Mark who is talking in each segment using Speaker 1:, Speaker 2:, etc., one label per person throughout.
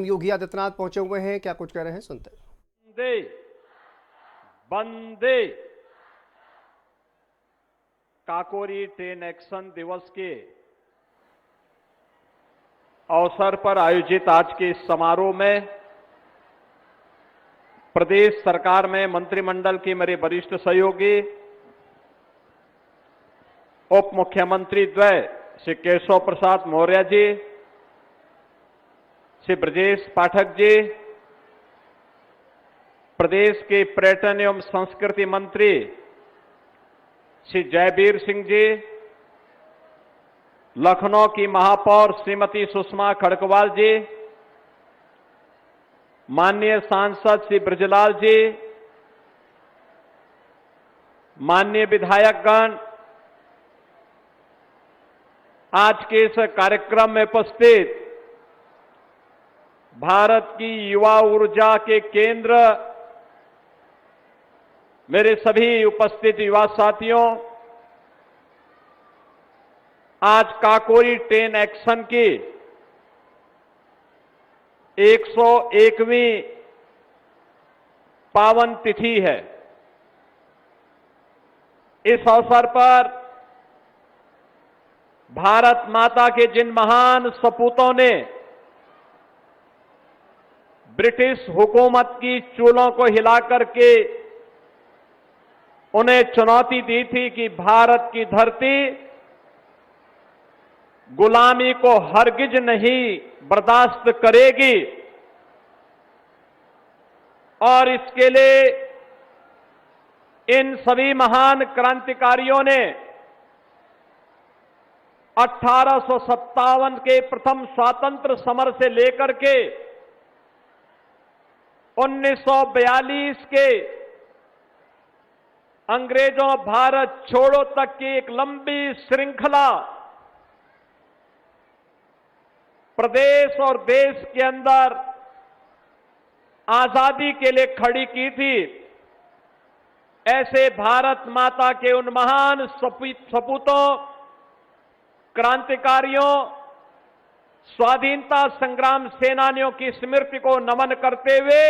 Speaker 1: योगी आदित्यनाथ पहुंचे हुए हैं, क्या कुछ कह रहे हैं सुनते हैं।
Speaker 2: वंदे वंदे काकोरी ट्रेन एक्शन दिवस के अवसर पर आयोजित आज के इस समारोह में प्रदेश सरकार में मंत्रिमंडल के मेरे वरिष्ठ सहयोगी उप मुख्यमंत्री द्वय श्री केशव प्रसाद मौर्य जी, श्री ब्रजेश पाठक जी, प्रदेश के पर्यटन एवं संस्कृति मंत्री श्री जयवीर सिंह जी, लखनऊ की महापौर श्रीमती सुषमा खड़गवाल जी, माननीय सांसद श्री ब्रजलाल जी, माननीय विधायकगण, आज के इस कार्यक्रम में उपस्थित भारत की युवा ऊर्जा के केंद्र मेरे सभी उपस्थित युवा साथियों, आज काकोरी ट्रेन एक्शन की 101वीं पावन तिथि है। इस अवसर पर भारत माता के जिन महान सपूतों ने ब्रिटिश हुकूमत की चूलों को हिला करके उन्हें चुनौती दी थी कि भारत की धरती गुलामी को हरगिज नहीं बर्दाश्त करेगी, और इसके लिए इन सभी महान क्रांतिकारियों ने 1857 के प्रथम स्वातंत्र समर से लेकर के 1942 के अंग्रेजों भारत छोड़ो तक की एक लंबी श्रृंखला प्रदेश और देश के अंदर आजादी के लिए खड़ी की थी। ऐसे भारत माता के उन महान सपूतों, क्रांतिकारियों, स्वाधीनता संग्राम सेनानियों की स्मृति को नमन करते हुए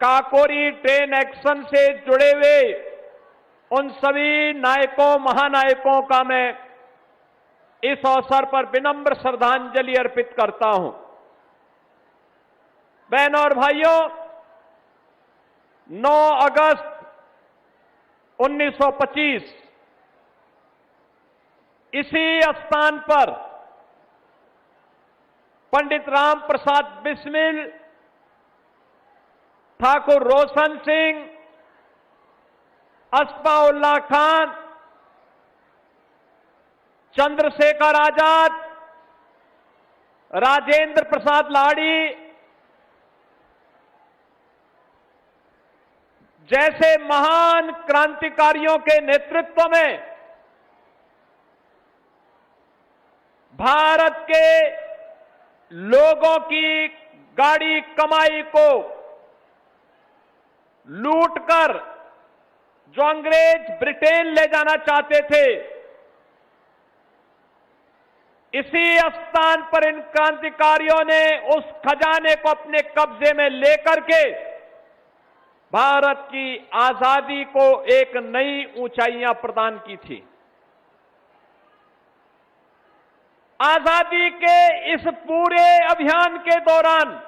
Speaker 2: काकोरी ट्रेन एक्शन से जुड़े हुए उन सभी नायकों, महानायकों का मैं इस अवसर पर विनम्र श्रद्धांजलि अर्पित करता हूं। बहनों और भाइयों, 9 अगस्त 1925 इसी स्थान पर पंडित राम प्रसाद बिस्मिल, ठाकुर रोशन सिंह, अस्फाउल्लाह खान, चंद्रशेखर आजाद, राजेंद्र प्रसाद लाड़ी जैसे महान क्रांतिकारियों के नेतृत्व में भारत के लोगों की गाड़ी कमाई को लूटकर जो अंग्रेज ब्रिटेन ले जाना चाहते थे, इसी स्थान पर इन क्रांतिकारियों ने उस खजाने को अपने कब्जे में लेकर के भारत की आजादी को एक नई ऊंचाइयां प्रदान की थी। आजादी के इस पूरे अभियान के दौरान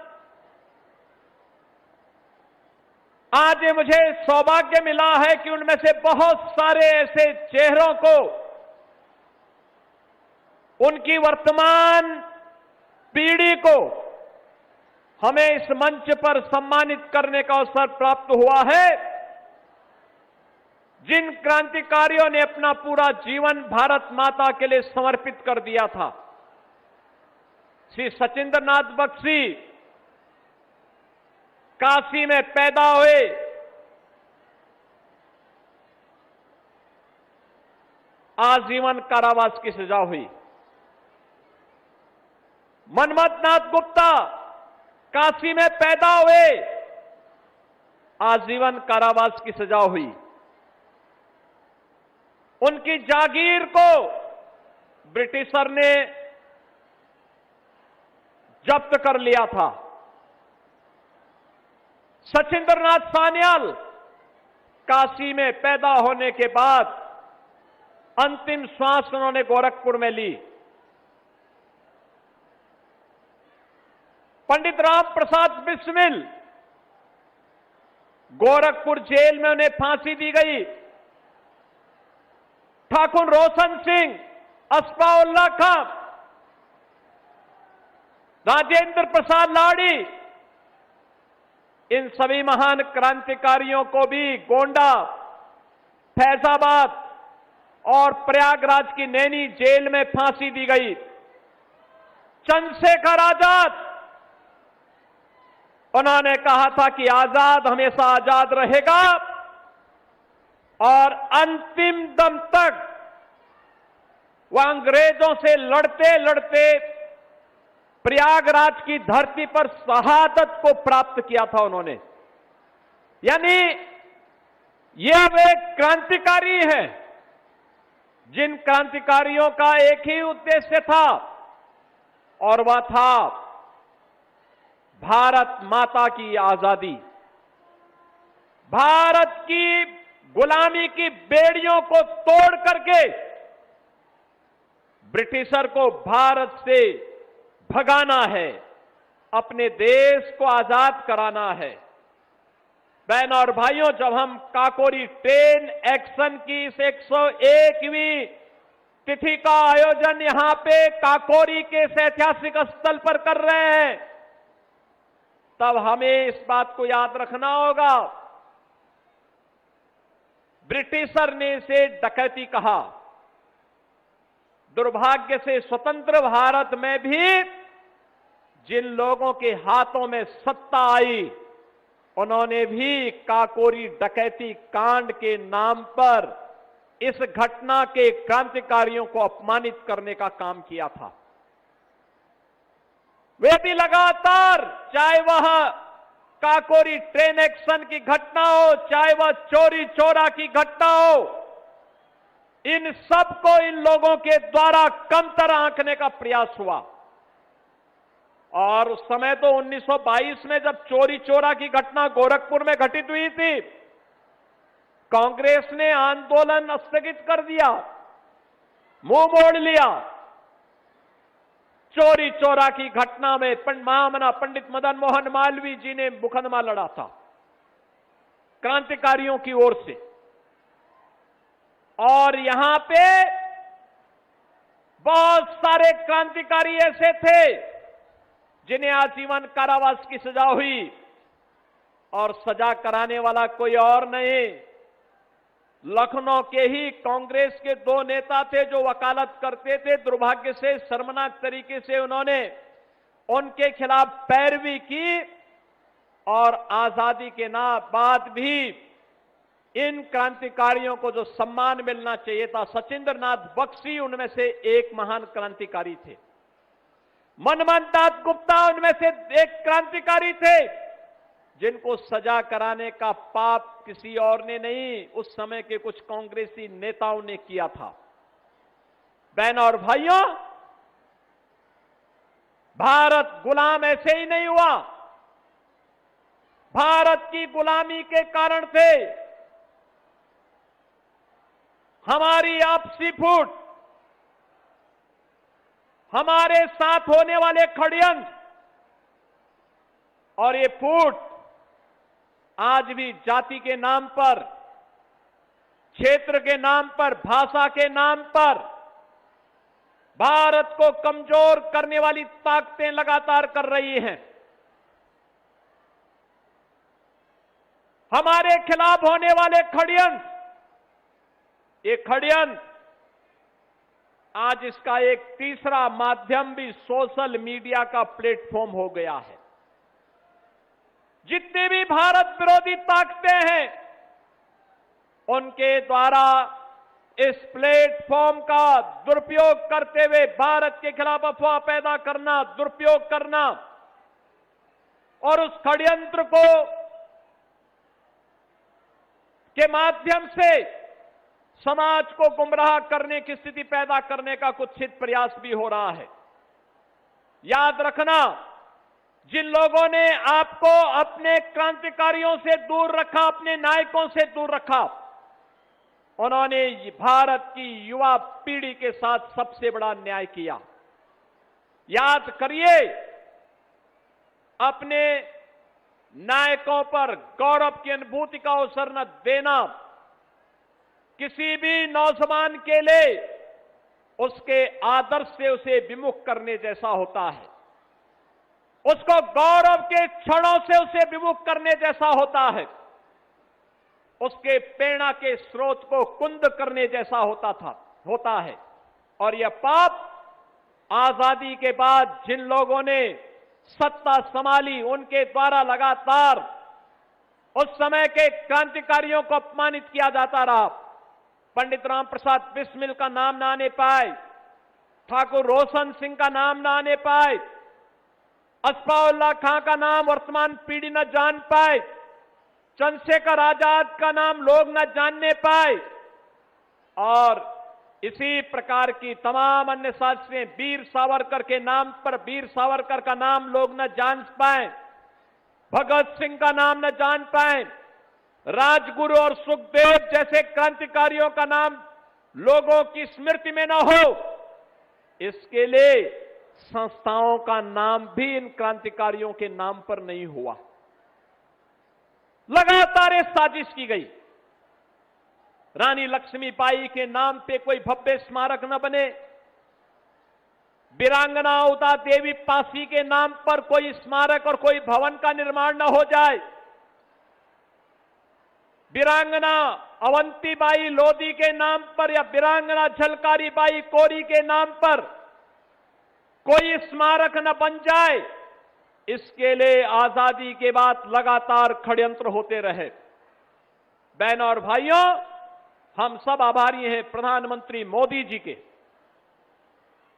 Speaker 2: आज मुझे सौभाग्य मिला है कि उनमें से बहुत सारे ऐसे चेहरों को उनकी वर्तमान पीढ़ी को हमें इस मंच पर सम्मानित करने का अवसर प्राप्त हुआ है, जिन क्रांतिकारियों ने अपना पूरा जीवन भारत माता के लिए समर्पित कर दिया था। श्री सचिंद्र नाथ बख्शी काशी में पैदा हुए, आजीवन कारावास की सजा हुई। मनमथ नाथ गुप्ता काशी में पैदा हुए, आजीवन कारावास की सजा हुई। उनकी जागीर को ब्रिटिशर ने जब्त कर लिया था। सचिंद्रनाथ सान्याल काशी में पैदा होने के बाद अंतिम श्वास उन्होंने गोरखपुर में ली। पंडित राम प्रसाद बिस्मिल, गोरखपुर जेल में उन्हें फांसी दी गई। ठाकुर रोशन सिंह, अस्फाउल्लाह खां, राजेंद्र प्रसाद लाड़ी, इन सभी महान क्रांतिकारियों को भी गोंडा, फैजाबाद और प्रयागराज की नैनी जेल में फांसी दी गई। चंद्रशेखर आजाद, उन्होंने कहा था कि आजाद हमेशा आजाद रहेगा और अंतिम दम तक वह अंग्रेजों से लड़ते लड़ते प्रयागराज की धरती पर शहादत को प्राप्त किया था उन्होंने। यानी यह वे क्रांतिकारी हैं जिन क्रांतिकारियों का एक ही उद्देश्य था और वह था भारत माता की आजादी, भारत की गुलामी की बेड़ियों को तोड़ करके ब्रिटिशर को भारत से भगाना है, अपने देश को आजाद कराना है। बहनों और भाइयों, जब हम काकोरी ट्रेन एक्शन की इस 101वीं तिथि का आयोजन यहां पे काकोरी के इस ऐतिहासिक स्थल पर कर रहे हैं, तब हमें इस बात को याद रखना होगा, ब्रिटिशर ने इसे डकैती कहा। दुर्भाग्य से स्वतंत्र भारत में भी जिन लोगों के हाथों में सत्ता आई, उन्होंने भी काकोरी डकैती कांड के नाम पर इस घटना के क्रांतिकारियों को अपमानित करने का काम किया था। वे भी लगातार, चाहे वह काकोरी ट्रेन एक्शन की घटना हो, चाहे वह चोरी चोरा की घटना हो, इन सबको इन लोगों के द्वारा कमतर आंकने का प्रयास हुआ। और उस समय तो 1922 में जब चोरी चोरा की घटना गोरखपुर में घटित हुई थी, कांग्रेस ने आंदोलन स्थगित कर दिया, मुंह मोड़ लिया। चोरी चोरा की घटना में महामना पंडित मदन मोहन मालवीय जी ने मुकदमा लड़ा था क्रांतिकारियों की ओर से। और यहां पे बहुत सारे क्रांतिकारी ऐसे थे जिन्हें आजीवन कारावास की सजा हुई, और सजा कराने वाला कोई और नहीं, लखनऊ के ही कांग्रेस के 2 नेता थे जो वकालत करते थे। दुर्भाग्य से शर्मनाक तरीके से उन्होंने उनके खिलाफ पैरवी की और आजादी के बाद भी इन क्रांतिकारियों को जो सम्मान मिलना चाहिए था, सचिंद्रनाथ बख्शी उनमें से एक महान क्रांतिकारी थे, मनमोहन दास गुप्ता उनमें से एक क्रांतिकारी थे जिनको सजा कराने का पाप किसी और ने नहीं, उस समय के कुछ कांग्रेसी नेताओं ने किया था। बहनों और भाइयों, भारत गुलाम ऐसे ही नहीं हुआ, भारत की गुलामी के कारण थे हमारी आपसी फूट, हमारे साथ होने वाले षड्यंत्र, और ये फूट आज भी जाति के नाम पर, क्षेत्र के नाम पर, भाषा के नाम पर भारत को कमजोर करने वाली ताकतें लगातार कर रही हैं। हमारे खिलाफ होने वाले षड्यंत्र, ये षड्यंत्र आज इसका एक तीसरा माध्यम भी सोशल मीडिया का प्लेटफॉर्म हो गया है। जितनी भी भारत विरोधी ताकतें हैं, उनके द्वारा इस प्लेटफॉर्म का दुरुपयोग करते हुए भारत के खिलाफ अफवाह पैदा करना, दुरुपयोग करना और उस षड्यंत्र को के माध्यम से समाज को गुमराह करने की स्थिति पैदा करने का कुत्सित प्रयास भी हो रहा है। याद रखना, जिन लोगों ने आपको अपने क्रांतिकारियों से दूर रखा, अपने नायकों से दूर रखा, उन्होंने भारत की युवा पीढ़ी के साथ सबसे बड़ा अन्याय किया। याद करिए, अपने नायकों पर गौरव की अनुभूति का अवसर न देना किसी भी नौजवान के लिए उसके आदर्श से उसे विमुख करने जैसा होता है, उसको गौरव के क्षणों से उसे विमुख करने जैसा होता है, उसके प्रेरणा के स्रोत को कुंद करने जैसा होता है। और यह पाप आजादी के बाद जिन लोगों ने सत्ता संभाली, उनके द्वारा लगातार उस समय के क्रांतिकारियों को अपमानित किया जाता रहा। पंडित राम प्रसाद बिस्मिल का नाम ना आने पाए, ठाकुर रोशन सिंह का नाम ना आने पाए, असफाउल्लाह खां का नाम वर्तमान पीढ़ी न जान पाए, चंद्रशेखर आजाद का नाम लोग न जानने पाए, और इसी प्रकार की तमाम अन्य साजिशें, वीर सावरकर के नाम पर वीर सावरकर का नाम लोग न जान पाए, भगत सिंह का नाम न जान पाए, राजगुरु और सुखदेव जैसे क्रांतिकारियों का नाम लोगों की स्मृति में न हो, इसके लिए संस्थाओं का नाम भी इन क्रांतिकारियों के नाम पर नहीं हुआ। लगातार एक साजिश की गई, रानी लक्ष्मीबाई के नाम पे कोई भव्य स्मारक न बने, वीरांगना उदा देवी पासी के नाम पर कोई स्मारक और कोई भवन का निर्माण न हो जाए, वीरांगना अवंतीबाई लोधी के नाम पर या वीरांगना झलकारी बाई कोरी के नाम पर कोई स्मारक न बन जाए, इसके लिए आजादी के बाद लगातार षड्यंत्र होते रहे। बहनों और भाइयों, हम सब आभारी हैं प्रधानमंत्री मोदी जी के,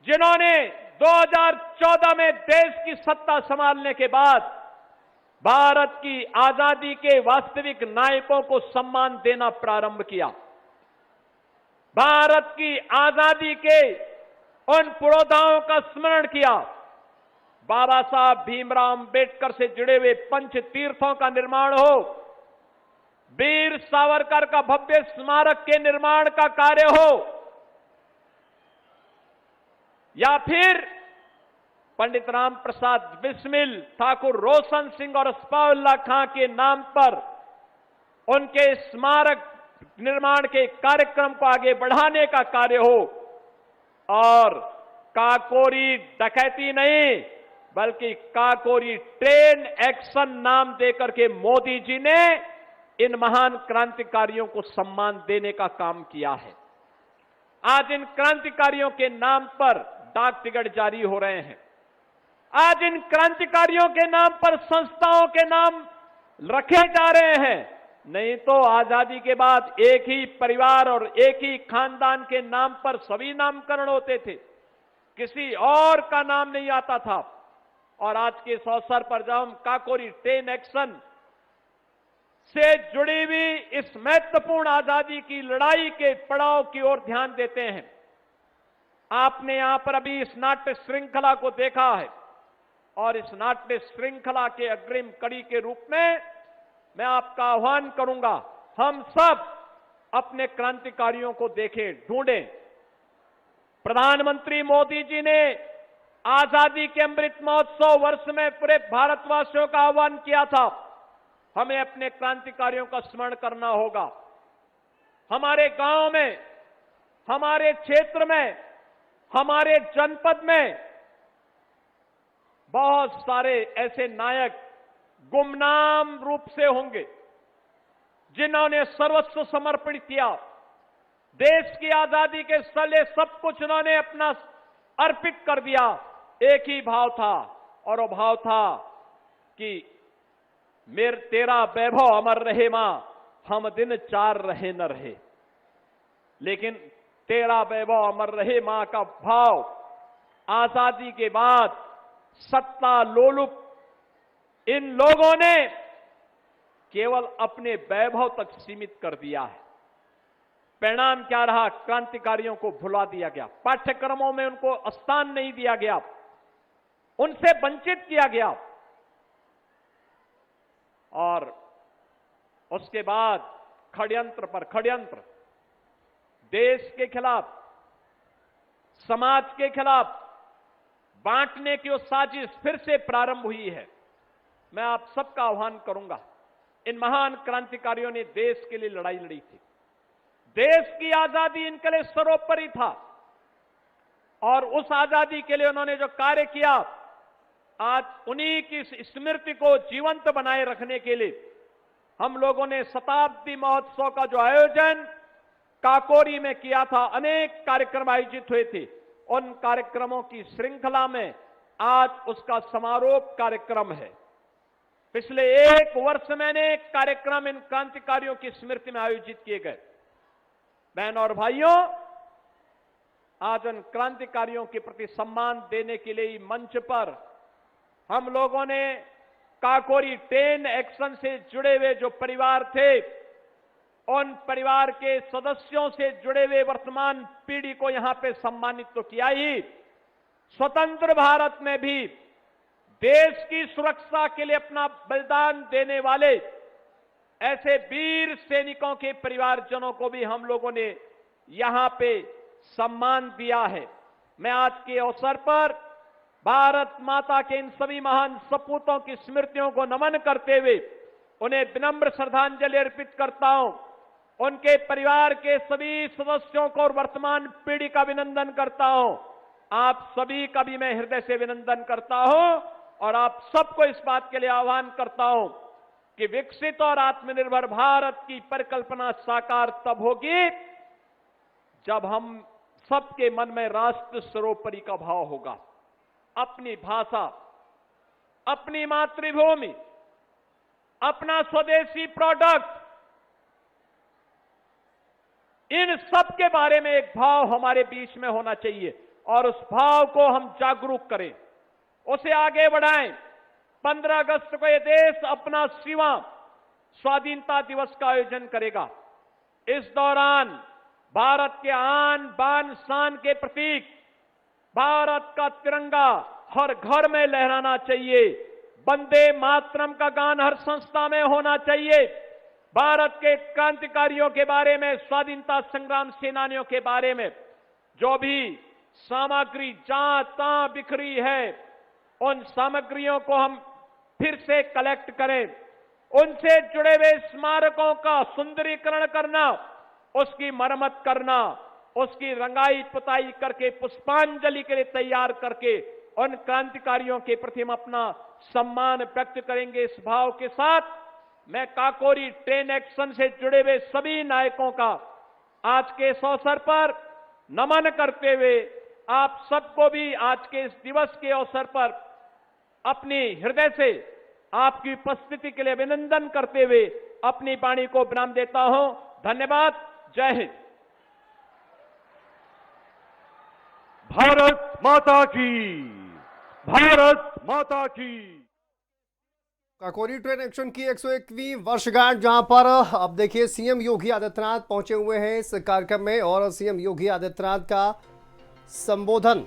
Speaker 2: जिन्होंने 2014 में देश की सत्ता संभालने के बाद भारत की आजादी के वास्तविक नायकों को सम्मान देना प्रारंभ किया। भारत की आजादी के उन पुरोधाओं का स्मरण किया। बाबा साहब भीमराव अंबेडकर से जुड़े हुए पंच तीर्थों का निर्माण हो, वीर सावरकर का भव्य स्मारक के निर्माण का कार्य हो, या फिर पंडित राम प्रसाद बिस्मिल, ठाकुर रोशन सिंह और असफाउल्लाह खां के नाम पर उनके स्मारक निर्माण के कार्यक्रम को आगे बढ़ाने का कार्य हो, और काकोरी डकैती नहीं बल्कि काकोरी ट्रेन एक्शन नाम देकर के मोदी जी ने इन महान क्रांतिकारियों को सम्मान देने का काम किया है। आज इन क्रांतिकारियों के नाम पर डाक टिकट जारी हो रहे हैं, आज इन क्रांतिकारियों के नाम पर संस्थाओं के नाम रखे जा रहे हैं। नहीं तो आजादी के बाद एक ही परिवार और एक ही खानदान के नाम पर सभी नामकरण होते थे, किसी और का नाम नहीं आता था। और आज के इस अवसर पर जब हम काकोरी ट्रेन एक्शन से जुड़ी हुई इस महत्वपूर्ण आजादी की लड़ाई के पड़ाव की ओर ध्यान देते हैं, आपने यहां पर अभी इस नाट्य श्रृंखला को देखा है, और इस नाट्य श्रृंखला के अग्रिम कड़ी के रूप में मैं आपका आह्वान करूंगा, हम सब अपने क्रांतिकारियों को देखें, ढूंढें। प्रधानमंत्री मोदी जी ने आजादी के अमृत महोत्सव वर्ष में पूरे भारतवासियों का आह्वान किया था, हमें अपने क्रांतिकारियों का स्मरण करना होगा। हमारे गांव में, हमारे क्षेत्र में, हमारे जनपद में बहुत सारे ऐसे नायक गुमनाम रूप से होंगे जिन्होंने सर्वस्व समर्पित किया, देश की आजादी के लिए सब कुछ उन्होंने अपना अर्पित कर दिया। एक ही भाव था, और वो भाव था कि मेरे तेरा वैभव अमर रहे मां, हम दिन चार रहे न रहे। लेकिन तेरा वैभव अमर रहे मां का भाव आजादी के बाद सत्ता लोलुप इन लोगों ने केवल अपने वैभव तक सीमित कर दिया है। परिणाम क्या रहा? क्रांतिकारियों को भुला दिया गया, पाठ्यक्रमों में उनको स्थान नहीं दिया गया, उनसे वंचित किया गया। और उसके बाद षड्यंत्र पर षड्यंत्र, देश के खिलाफ, समाज के खिलाफ बांटने की वो साजिश फिर से प्रारंभ हुई है। मैं आप सबका आह्वान करूंगा, इन महान क्रांतिकारियों ने देश के लिए लड़ाई लड़ी थी, देश की आजादी इनके लिए सर्वोपरि था, और उस आजादी के लिए उन्होंने जो कार्य किया, आज उन्हीं की स्मृति को जीवंत बनाए रखने के लिए हम लोगों ने शताब्दी महोत्सव का जो आयोजन काकोरी में किया था, अनेक कार्यक्रम आयोजित हुए थे, उन कार्यक्रमों की श्रृंखला में आज उसका समारोप कार्यक्रम है। पिछले एक वर्ष में अनेक कार्यक्रम इन क्रांतिकारियों की स्मृति में आयोजित किए गए। बहनों और भाइयों, आज उन क्रांतिकारियों के प्रति सम्मान देने के लिए मंच पर हम लोगों ने काकोरी 10 एक्शन से जुड़े हुए जो परिवार थे, उन परिवार के सदस्यों से जुड़े हुए वर्तमान पीढ़ी को यहां पे सम्मानित तो किया ही, स्वतंत्र भारत में भी देश की सुरक्षा के लिए अपना बलिदान देने वाले ऐसे वीर सैनिकों के परिवारजनों को भी हम लोगों ने यहां पे सम्मान दिया है। मैं आज के अवसर पर भारत माता के इन सभी महान सपूतों की स्मृतियों को नमन करते हुए उन्हें विनम्र श्रद्धांजलि अर्पित करता हूं। उनके परिवार के सभी सदस्यों को और वर्तमान पीढ़ी का अभिनंदन करता हूं। आप सभी का भी मैं हृदय से अभिनंदन करता हूं और आप सबको इस बात के लिए आह्वान करता हूं कि विकसित और आत्मनिर्भर भारत की परिकल्पना साकार तब होगी जब हम सबके मन में राष्ट्र सर्वोपरि का भाव होगा। अपनी भाषा, अपनी मातृभूमि, अपना स्वदेशी प्रोडक्ट, इन सब के बारे में एक भाव हमारे बीच में होना चाहिए और उस भाव को हम जागरूक करें, उसे आगे बढ़ाएं। 15 अगस्त को यह देश अपना 6वां स्वाधीनता दिवस का आयोजन करेगा। इस दौरान भारत के आन बान शान के प्रतीक भारत का तिरंगा हर घर में लहराना चाहिए। वंदे मातरम का गान हर संस्था में होना चाहिए। भारत के क्रांतिकारियों के बारे में, स्वाधीनता संग्राम सेनानियों के बारे में जो भी सामग्री जहां तहां बिखरी है, उन सामग्रियों को हम फिर से कलेक्ट करें। उनसे जुड़े हुए स्मारकों का सुंदरीकरण करना, उसकी मरम्मत करना, उसकी रंगाई पुताई करके पुष्पांजलि के लिए तैयार करके उन क्रांतिकारियों के प्रति हम अपना सम्मान व्यक्त करेंगे। इस भाव के साथ मैं काकोरी 10 एक्शन से जुड़े हुए सभी नायकों का आज के इस अवसर पर नमन करते हुए आप सबको भी आज के इस दिवस के अवसर पर अपनी हृदय से आपकी उपस्थिति के लिए अभिनंदन करते हुए अपनी वाणी को विराम देता हूं। धन्यवाद। जय हिंद।
Speaker 3: भारत माता की, भारत माता की।
Speaker 1: काकोरी ट्रेन एक्शन की 101वीं वर्षगांठ, जहां पर अब देखिए सीएम योगी आदित्यनाथ पहुंचे हुए हैं इस कार्यक्रम में और सीएम योगी आदित्यनाथ का संबोधन